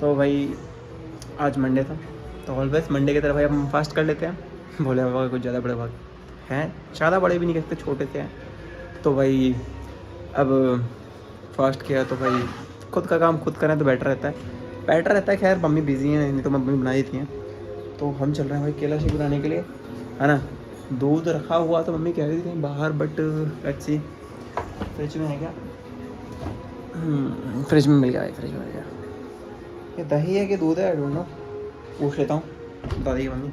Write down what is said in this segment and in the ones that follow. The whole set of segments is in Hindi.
तो भाई आज मंडे था, तो ऑलवेज मंडे की तरह भाई हम फास्ट कर लेते हैं। भोले बाबा कुछ ज़्यादा बड़े भक्त हैं, ज़्यादा बड़े भी नहीं कहते, छोटे से हैं। तो भाई अब फास्ट किया तो भाई खुद का काम खुद करें तो बेटर रहता है। खैर मम्मी बिजी हैं, नहीं तो मम्मी बनाई थी हैं। तो हम चल रहे हैं भाई केला शेक बनाने के लिए, है ना। दूध रखा हुआ तो मम्मी कह रही थी कहीं बाहर, बट लेट्स सी फ्रिज में है क्या। फ्रिज में मिल गया भाई, फ्रिज में मिल गया। ये दही है कि दूध है, आई डोंट नो, पूछ लेता हूँ, बता देगी मम्मी।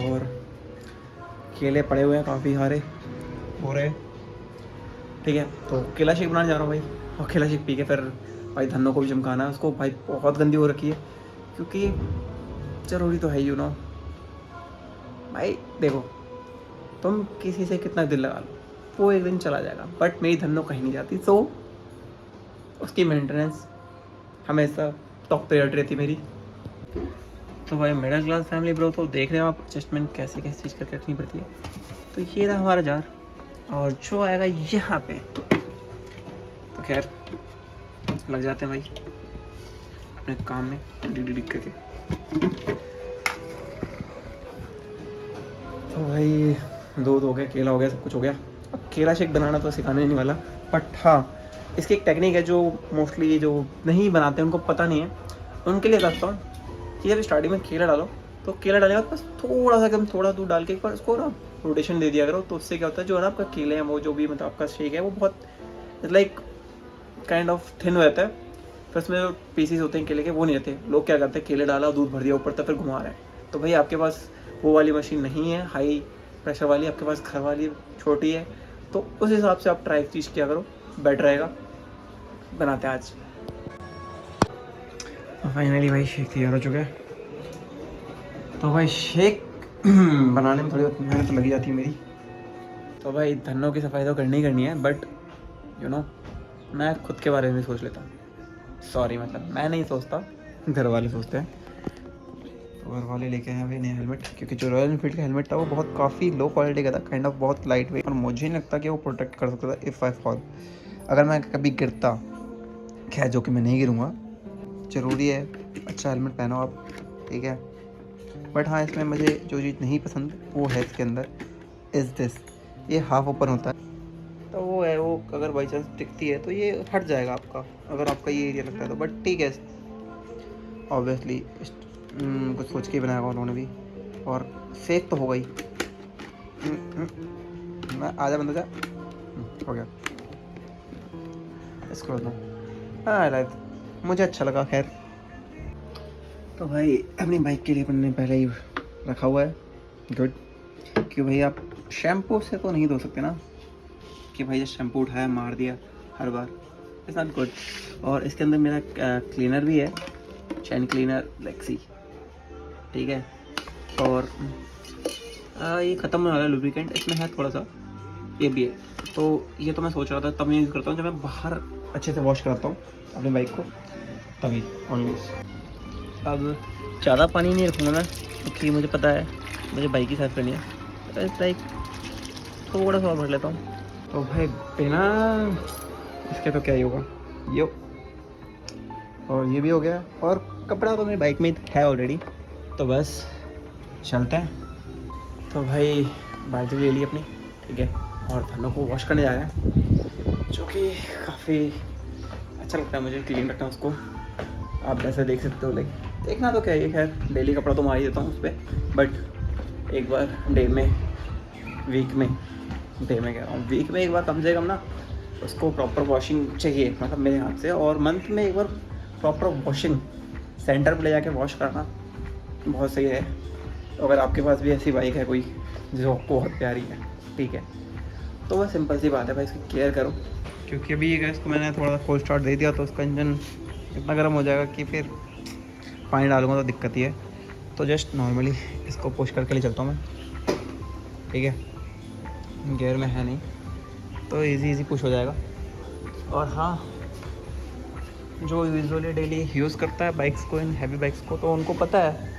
और केले पड़े हुए हैं काफ़ी सारे हो रहे, ठीक है। तो केला शेक बनाने जा रहा हूँ भाई, और केला शेक पी के फिर भाई धन्नो को भी चमकाना है। उसको भाई बहुत गंदी हो रखी है, क्योंकि ज़रूरी तो है यू नो भाई। देखो तुम किसी से कितना दिल लगा लो, वो एक दिन चला जाएगा, बट मेरी धन्नो कहीं नहीं जाती। सो उसकी मेंटेनेंस हमेशा टॉप प्रायोरिटी रहती मेरी। तो भाई मिडिल क्लास फैमिली ब्रो, तो देख रहे हो आप एडजस्टमेंट कैसे कैसे चीज़ करके रखनी पड़ती है। तो ये रहा हमारा जार, और जो आएगा यहाँ पे, तो खैर लग जाते हैं भाई अपने काम में डिग करके। तो भाई दूध हो गया, केला हो गया, सब कुछ हो गया। अब केला शेक बनाना तो सिखाने नहीं वाला, बट हाँ इसकी एक टेक्निक है जो मोस्टली जो नहीं बनाते उनको पता नहीं है, उनके लिए बताता हूँ कि जब स्टार्टिंग में केला डालो, तो केला डालने के बाद बस थोड़ा सा एकदम थोड़ा दूध डाल के एक बार उसको ना रोटेशन दे दिया करो। तो उससे क्या होता है, जो है ना आपका केले हैं, वो जो भी मतलब आपका शेक है, वो बहुत लाइक काइंड ऑफ थिन रहता है। फिर उसमें जो पीसीस होते हैं केले के, वो नहीं रहते। लोग क्या करते हैं, केले डाला, दूध भर दिया ऊपर तक, फिर घुमा रहे हैं। तो भाई आपके पास वो वाली मशीन नहीं है हाई प्रेशर वाली, आपके पास घर वाली छोटी है। तो उस हिसाब से आप ट्राई चीज़ किया करो, बेटर रहेगा। बनाते हैं आज। फाइनली भाई शेक तैयार हो चुका है। तो भाई शेक बनाने में थोड़ी मेहनत तो लगी जाती है मेरी। तो भाई धन्नों की सफाई तो करनी ही करनी है, बट यू नो मैं खुद के बारे में सोच लेता हूँ। सॉरी, मतलब मैं नहीं सोचता, घर वाले सोचते हैं। तो घर वाले लेके आए भाई नया हेलमेट, क्योंकि जो रॉयल एनफील्ड का हेलमेट था वो बहुत काफ़ी लो क्वालिटी का था, काइंड ऑफ बहुत लाइट वेट, और मुझे नहीं लगता कि वो प्रोटेक्ट कर सकता था इफ़ आई फॉल, अगर मैं कभी गिरता। खैर जो कि मैं नहीं गिरूँगा। ज़रूरी है अच्छा हेलमेट पहनो आप, ठीक है। बट हाँ इसमें मुझे जो चीज़ नहीं पसंद वो है इसके अंदर इज़ दिस, ये हाफ ओपन होता है। तो वो है, वो अगर बाई चांस टिकती है तो ये हट जाएगा आपका, अगर आपका ये एरिया लगता है तो। बट ठीक है, ऑब्वियसली कुछ सोच के ही बनाया होगा उन्होंने भी, और सेफ तो होगा ही। मैं आजा बंदा जा, हो गया इसको ना। हाँ लाइक मुझे अच्छा लगा। खैर तो भाई अपनी बाइक के लिए अपन ने पहले ही रखा हुआ है गुड, क्यों भाई आप शैम्पू से तो नहीं धो सकते ना, कि भाई जब शैम्पू उठाया मार दिया हर बार, इट्स नॉट गुड। और इसके अंदर मेरा क्लीनर भी है, चैन क्लीनर लेक्सी, ठीक है। और ये ख़त्म होने वाला है लुब्रिकेंट, इसमें है थोड़ा सा, ये भी है। तो ये तो मैं सोच रहा था तब मैं यूज़ करता हूँ जब मैं बाहर अच्छे से वॉश कराता हूँ अपनी बाइक को, तभी ऑनली। अब ज़्यादा पानी नहीं रखूँगा मैं, क्योंकि मुझे पता है मुझे बाइक ही साफ़ करनी है, तो इस लाइक थोड़ा सा भर लेता हूँ। तो भाई बिना इसके तो क्या ही होगा, यो, और ये भी हो गया। और कपड़ा तो मेरी बाइक में है ऑलरेडी, तो बस चलते हैं। तो भाई बाल्टी ले ली अपनी, ठीक है, और धनों को वॉश करने जा रहे हैं, जो कि काफ़ी अच्छा लगता है मुझे क्लीन रखना उसको। आप जैसे देख सकते हो, लाइक देखना तो क्या है, खैर डेली कपड़ा तो मार ही देता हूँ उस पर, बट एक बार वीक में कह रहा हूँ, वीक में एक बार कम से कम ना उसको प्रॉपर वॉशिंग चाहिए, मतलब मेरे हाथ से। और मंथ में एक बार प्रॉपर वॉशिंग सेंटर पर ले जाके वॉश करना बहुत सही है। तो अगर आपके पास भी ऐसी बाइक है कोई जो आपको बहुत प्यारी है, ठीक है, तो वह सिंपल सी बात है भाई, इसकी केयर करो। क्योंकि अभी ये इसको मैंने थोड़ा सा कोल्ड स्टार्ट दे दिया, तो उसका इंजन इतना गर्म हो जाएगा कि फिर पानी डालूंगा तो दिक्कत ही है। तो जस्ट नॉर्मली इसको पुश करके ले चलता हूँ मैं, ठीक है, गियर में है नहीं, तो इजी पुश हो जाएगा। और हाँ, जो यूजुअली डेली यूज़ करता है बाइक्स को, इन हैवी बाइक्स को, तो उनको पता है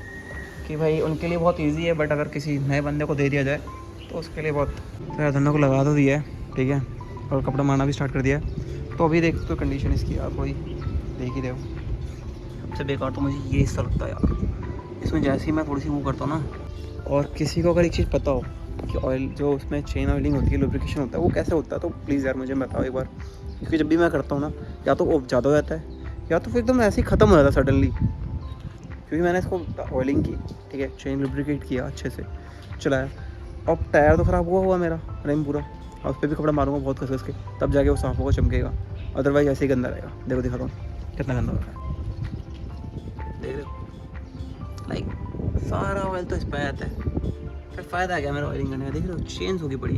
कि भाई उनके लिए बहुत इजी है, बट अगर किसी नए बंदे को दे दिया जाए तो उसके लिए बहुत। तो यार धन्नो को लगा तो दिया है, ठीक है, और कपड़ा मारना भी स्टार्ट कर दिया है। तो अभी देख तो कंडीशन इसकी आप वही देख ही रहे हो, सबसे बेकार तो मुझे ये हिस्सा लगता है यार। इसमें जैसे ही मैं थोड़ी सी वो करता हूँ ना, और किसी को अगर एक चीज़ पता हो कि ऑयल जो उसमें चेन ऑयलिंग होती है, लुब्रिकेशन होता है, वो कैसे होता है, तो प्लीज़ यार मुझे बताओ एक बार। क्योंकि जब भी मैं करता हूँ ना, या तो वो ज़्यादा हो जाता है या तो फिर एकदम ऐसे ही ख़त्म हो जाता है सडनली। क्योंकि मैंने इसको ऑयलिंग की, ठीक है, चेन लुब्रिकेट किया, अच्छे से चलाया, अब टायर तो ख़राब हुआ मेरा रिम पूरा, और उस पर भी कपड़ा मारूंगा बहुत कस के, तब जाके वो साफ होगा, चमकेगा। अदरवाइज ऐसे ही गंदा रहेगा। देखो दिखाता हूँ कितना गंदा हो रहा है, देख रहे लाइक सारा ऑयल तो इस पर आता है, फिर फ़ायदा क्या मेरा ऑयलिंग करने का। देख रहे हो चेंज होगी पड़ी।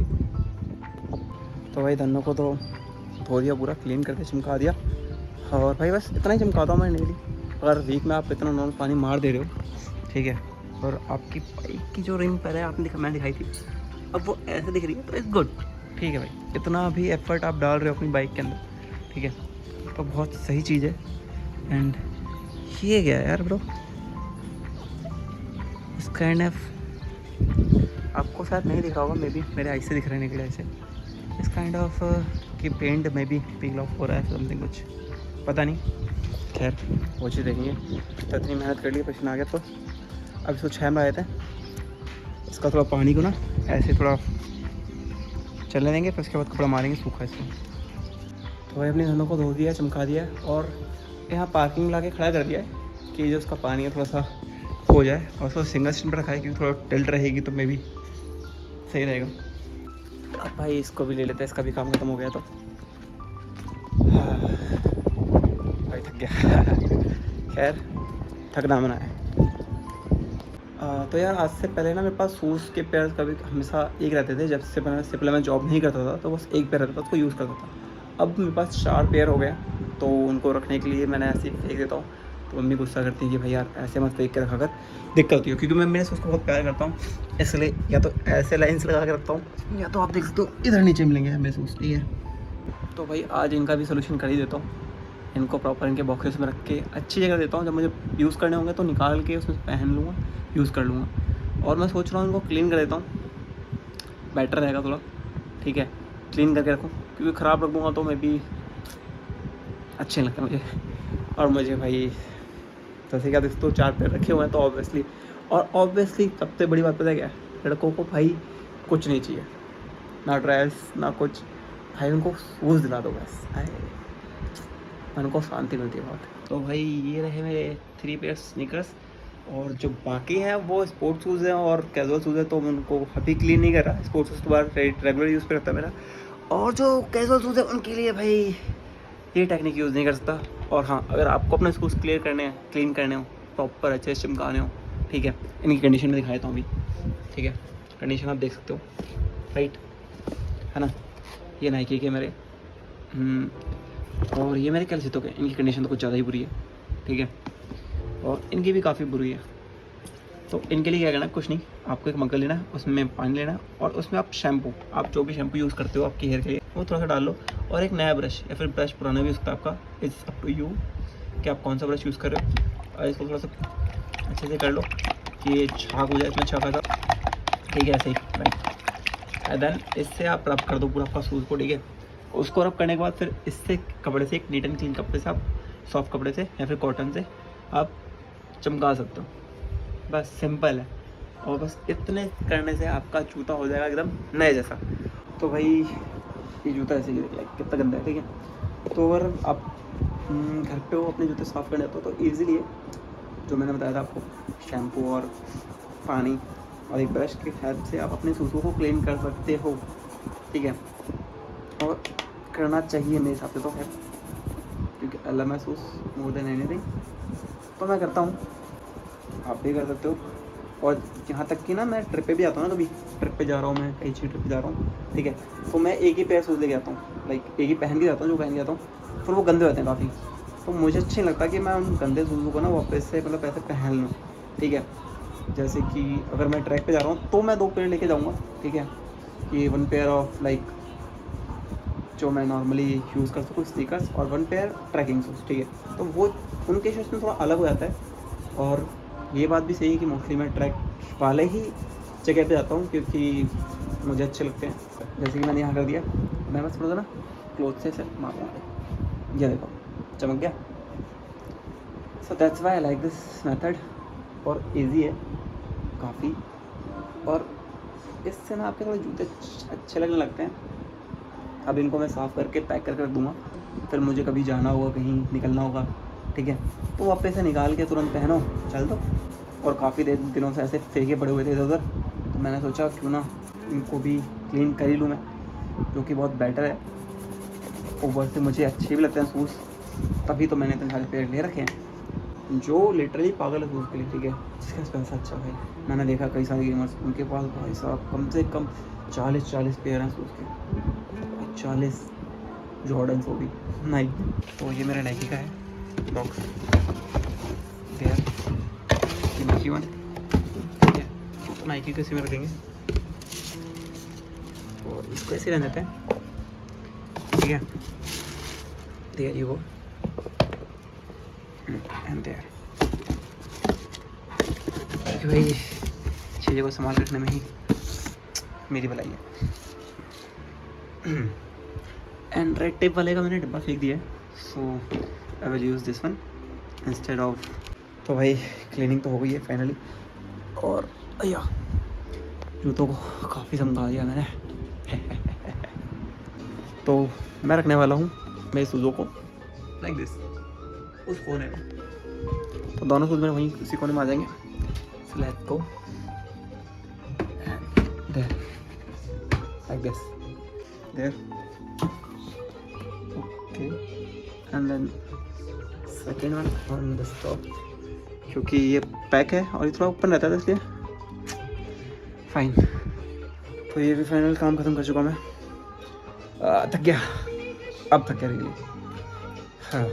तो भाई धनों को तो धो दिया, पूरा क्लीन करके चमका दिया। और भाई बस इतना ही चमकाता हूँ मैं डेली। अगर वीक में आप इतना नॉर्मल पानी मार दे रहे हो, ठीक है, और आपकी बाइक की जो रिम पर है आपने मैंने दिखाई थी, अब वो ऐसे दिख रही है, तो इट्स गुड। ठीक है भाई, इतना भी एफर्ट आप डाल रहे हो अपनी बाइक के अंदर, ठीक है, तो बहुत सही चीज़ है। एंड ये क्या है यार ब्रो, इस काइंड ऑफ, आपको शायद नहीं दिख रहा होगा, मे बी मेरे आई से दिख रहे हैं निकले ऐसे, इस काइंड ऑफ कि पेंट में भी पील ऑफ हो रहा है समथिंग, कुछ पता नहीं, खैर वो चीज़ देखेंगे। तो इतनी मेहनत कर ली, पसीना आ गया, तो अब इसको छह आए थे, इसका थोड़ा पानी को ना ऐसे थोड़ा चलने देंगे, फिर उसके बाद कपड़ा मारेंगे सूखा इसको। तो भाई अपने धनों को धो दिया, चमका दिया, और यहाँ पार्किंग में ला के खड़ा कर दिया है कि जो उसका पानी है थोड़ा सा हो जाए, और उसको सिंगल स्टैंड पर रखा है क्योंकि थोड़ा टिल्ट रहेगी तो मे भी सही रहेगा। अब भाई इसको भी ले लेते हैं, इसका भी काम खत्म हो गया। तो भाई थक गया खैर थकना मना है। तो यार आज से पहले ना मेरे पास शूज़ के पेयर कभी हमेशा एक रहते थे। जब से पहले मैं जॉब नहीं करता था तो बस एक पेयर रहता था, उसको यूज़ करता था। अब मेरे पास 4 पेयर हो गए, तो उनको रखने के लिए मैंने ऐसे ही फेंक देता हूँ। तो मम्मी गुस्सा करती है कि भाई यार ऐसे मत फेंक के रखा कर, दिक्कत होती है। क्योंकि मैं मेरे शूज़ को बहुत प्यार करता हूँ, इसलिए या तो ऐसे लाइन्स लगा के रखता हूँ, या तो आप देख सकते हो इधर नीचे मिलेंगे मेरे शूज़, ठीक है। तो भाई आज इनका भी सोल्यूशन कर ही देता हूँ। इनको प्रॉपर इनके बॉक्सेस में रख के अच्छी जगह देता हूँ। जब मुझे यूज़ करने होंगे तो निकाल के उसमें पहन लूँगा, यूज़ कर लूँगा। और मैं सोच रहा हूँ इनको क्लीन कर देता हूँ, बेटर रहेगा थोड़ा, ठीक है, क्लीन करके रखूँ। क्योंकि ख़राब रख दूँगा तो मैं भी अच्छे नहीं लगता मुझे। और मुझे भाई जैसे क्या दोस्तों 4 पैर रखे हुए हैं, तो ऑब्वियसली सबसे बड़ी बात पता है क्या है, लड़कों को भाई कुछ नहीं चाहिए, ना ड्रेस ना कुछ, भाई उनको शूज़ दिला दो बस, मन को शांति मिलती है बहुत। तो भाई ये रहे मेरे 3 पेयर स्नीकर्स, और जो बाकी हैं वो स्पोर्ट्स शूज़ हैं और कैजुअल शूज़ है, तो मैं उनको अभी क्लीन नहीं कर रहा। स्पोर्ट्स शूज़ तो बार रेगुलर यूज़ पे रहता है मेरा, और जो कैजुअल शूज़ है उनके लिए भाई ये टेक्निक यूज़ नहीं कर सकता। और हाँ, अगर आपको अपने शूज़ क्लीन करने हो, प्रॉपर अच्छे से चमकाने हो, ठीक है, इनकी कंडीशन में दिखा देता हूँ अभी, ठीक है, कंडीशन आप देख सकते हो, राइट है ना। ये नाइकी के मेरे और ये मेरे कैलसितो के, इनकी कंडीशन तो कुछ ज़्यादा ही बुरी है, ठीक है, और इनकी भी काफ़ी बुरी है। तो इनके लिए क्या करना है, कुछ नहीं, आपको एक मग्गा लेना है, उसमें पानी लेना है, और उसमें आप शैम्पू, आप जो भी शैम्पू यूज़ करते हो आपके हेयर के लिए, वो थोड़ा सा डाल लो, और एक नया ब्रश, या फिर ब्रश पुराना भी हो सकता है आपका, इट्स अप टू यू कि आप कौन सा ब्रश यूज़ कर रहे हो। और इसको थोड़ा सा अच्छे से कर लो कि ये झाग हो जाए इसमें अच्छा खासा, ठीक है, ऐसे ही राइट। एंड देन इससे आप रब कर दो पूरा आपका शूज़ को, ठीक है। उसको रब करने के बाद फिर इससे कपड़े से, एक नीट एंड क्लीन कपड़े से, आप सॉफ्ट कपड़े से या फिर कॉटन से आप चमका सकते हो। बस सिंपल है, और बस इतने करने से आपका जूता हो जाएगा एकदम नए जैसा। तो भाई ये जूता ऐसे ही दिख कितना गंदा है, ठीक है। तो अगर आप घर पे हो अपने जूते साफ़ करने हो तो ईज़िली है, जो मैंने बताया था आपको, शैम्पू और पानी और एक ब्रश की हेल्प से आप अपने शूज़ों को क्लीन कर सकते हो, ठीक है। और करना चाहिए मेरे हिसाब से तो है, क्योंकि अल्लाह महसूस मोर देन एनीथिंग, तो मैं करता हूँ, आप भी कर सकते हो। और यहाँ तक कि ना मैं ट्रिप पे भी आता हूँ ना, कभी ट्रिप पे जा रहा हूँ, मैं कहीं अच्छी ट्रिप पे जा रहा हूँ, ठीक है, तो मैं एक ही पेयर शूज़ लेके आता हूँ, लाइक एक ही पहन के जाता हूँ, जो पहन के जाता हूँ, फिर वो गंदे होते हैं काफ़ी। तो मुझे अच्छा नहीं लगता कि मैं उन गंदे शूज़ों को ना वापस से मतलब ऐसे पहन लूँ, ठीक है। जैसे कि अगर मैं ट्रैक पे जा रहा हूँ तो मैं 2 पेयर लेके जाऊँगा, ठीक है, कि 1 पेयर ऑफ लाइक जो मैं नॉर्मली यूज़ कर सकूँ स्नीकर्स, और 1 पेयर ट्रैकिंग शूज़, ठीक है। तो वो उनके शूज़ में थोड़ा अलग हो जाता है। और ये बात भी सही है कि मोस्टली मैं ट्रैक वाले ही जगह पे जाता हूँ, क्योंकि मुझे अच्छे लगते हैं। जैसे कि मैंने यहाँ कर दिया, मैं बस थोड़ा सा ना क्लोथ से मारूँगा, ये देखो चमक गया, so that's why I like this method. और इजी है काफ़ी, और इससे ना आपके थोड़े जूते अच्छे लगने लगते हैं। अब इनको मैं साफ़ करके पैक करके रख दूँगा, फिर मुझे कभी जाना होगा, कहीं निकलना होगा, ठीक है, तो वापस से निकाल के तुरंत पहनो, चल दो। और काफ़ी दिनों से ऐसे फेंके पड़े हुए थे इधर उधर, तो मैंने सोचा क्यों ना इनको भी क्लीन कर ही लूँ मैं, जो कि बहुत बेटर है। ऊपर से मुझे अच्छे भी लगते हैं शूज़, तभी तो मैंने इतने सारे पेयर ले रखे हैं। जो लिटरली पागल है शूज़ के लिए, ठीक है, जिसका पास पैसा अच्छा है। मैंने देखा कई सारे गेमर्स, उनके पास भाई साहब कम से कम 40 पेयर हैं शूज़ के, 40 जॉर्डन वो भी नाइक। तो ये मेरा नाइकी का है बॉक्स, देयर नाइकी वन, ठीक है, तो नाइकी को इसी में रखेंगे और इसको ऐसे रहने देते हैं, ठीक है। There you go and there. भाई चीज़ों को संभाल रखने में ही मेरी भलाई है। एंड रेड टेप वाले का मैंने डब्बा फेंक दिया है, so I will use this one instead of. तो भाई क्लीनिंग तो हो गई है फाइनली, और अय्या जूतों को काफ़ी समझा दिया मैंने। तो मैं रखने वाला हूँ मेरे शूज़ों को लाइक दिस उस कोने में, तो दोनों शूज़ मेरे वहीं उसी कोने में आ जाएंगे। So let's go there like this there, okay, and then second one on the stop, क्योंकि ये पैक है और ये थोड़ा ओपन रहता है इसलिए फाइन। तो ये भी फाइनल काम ख़त्म कर चुका मैं, थक गया, अब थक गया रियली। हाँ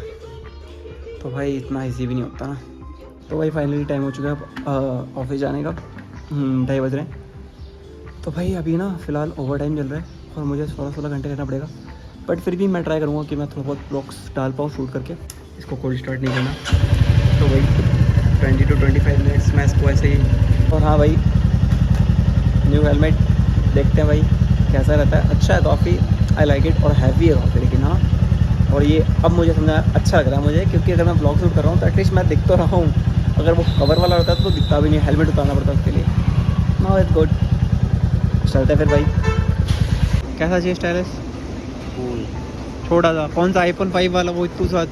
तो भाई इतना इजी भी नहीं होता ना। तो भाई फाइनली टाइम हो चुका है ऑफिस जाने का, 2:30 बज रहे हैं। तो भाई अभी ना फ़िलहाल ओवर टाइम चल रहा है और मुझे 16 घंटे करना पड़ेगा, बट फिर भी मैं ट्राई करूँगा कि मैं थोड़ा बहुत ब्लॉग्स डाल पाऊँ शूट करके। इसको कोल्ड स्टार्ट नहीं करना, तो भाई 20 to 25 मिनट्स मैं इसको ऐसे ही। और हाँ भाई न्यू हेलमेट देखते हैं भाई कैसा रहता है, अच्छा है काफ़ी, आई लाइक इट, और हैवी है काफ़ी, लेकिन हाँ। और ये अब मुझे समझा अच्छा लग रहा है मुझे, क्योंकि अगर मैं ब्लॉग शूट कर रहा हूँ तो एटलीस्ट मैं दिख तो रहा हूँ, अगर वो कवर वाला होता तो दिखता भी नहीं, हेलमेट उतारना पड़ता उसके लिए। नाउ इट्स गुड, चलते फिर भाई। कैसा चाहिए स्टाइलिश? छोटा सा कौन सा iPhone 5 वाला, वो तू सा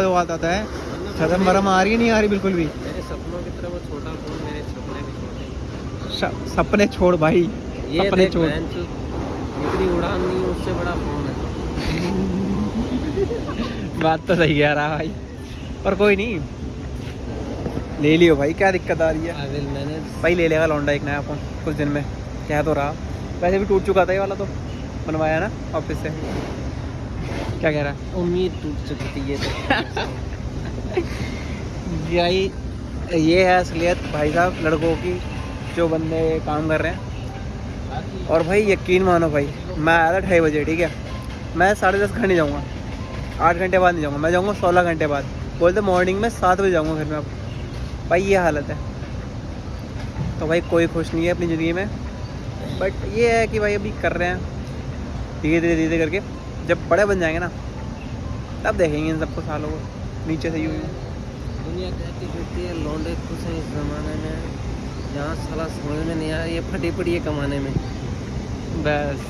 बात आता है, शर्म वरम आ रही है, नहीं आ रही बिल्कुल भी। मेरे सपनों की तरह वो छोटा फोन, मेरे सपने भी छोटे। सपने छोड़ भाई, ये सपने छोड़, इतनी उड़ान नहीं, उससे बड़ा फोन है। बात तो सही कह रहा भाई, पर कोई नहीं, ले लियो भाई, क्या दिक्कत आ रही है। मैंने भाई ले लेगा लौंडा एक नया फ़ोन कुछ दिन में, कह तो रहा। वैसे भी टूट चुका था ये वाला, तो बनवाया ना ऑफिस से। क्या कह रहा है? उम्मीद टूट चुकी थी ये तो। भाई ये है असलियत भाई साहब लड़कों की, जो बंदे काम कर रहे हैं। और भाई यकीन मानो भाई, मैं आया था 2:30 बजे, ठीक है, मैं 10:30 घर नहीं जाऊँगा, 8 घंटे बाद नहीं जाऊँगा, मैं जाऊँगा 16 घंटे बाद। बोलते मॉर्निंग में 7 बजे जाऊँगा घर में। अब भाई ये हालत है, तो भाई कोई खुश नहीं है अपनी ज़िंदगी में, बट ये है कि भाई अभी कर रहे हैं धीरे धीरे करके, जब बड़े बन जाएंगे ना तब देखेंगे इन सबको, सालों को नीचे से यूँ। दुनिया कहती फिरती है लौंडे खुश हैं इस ज़माने में, यहाँ साला समझ में नहीं आया ये फटी पड़ी है कमाने में। बस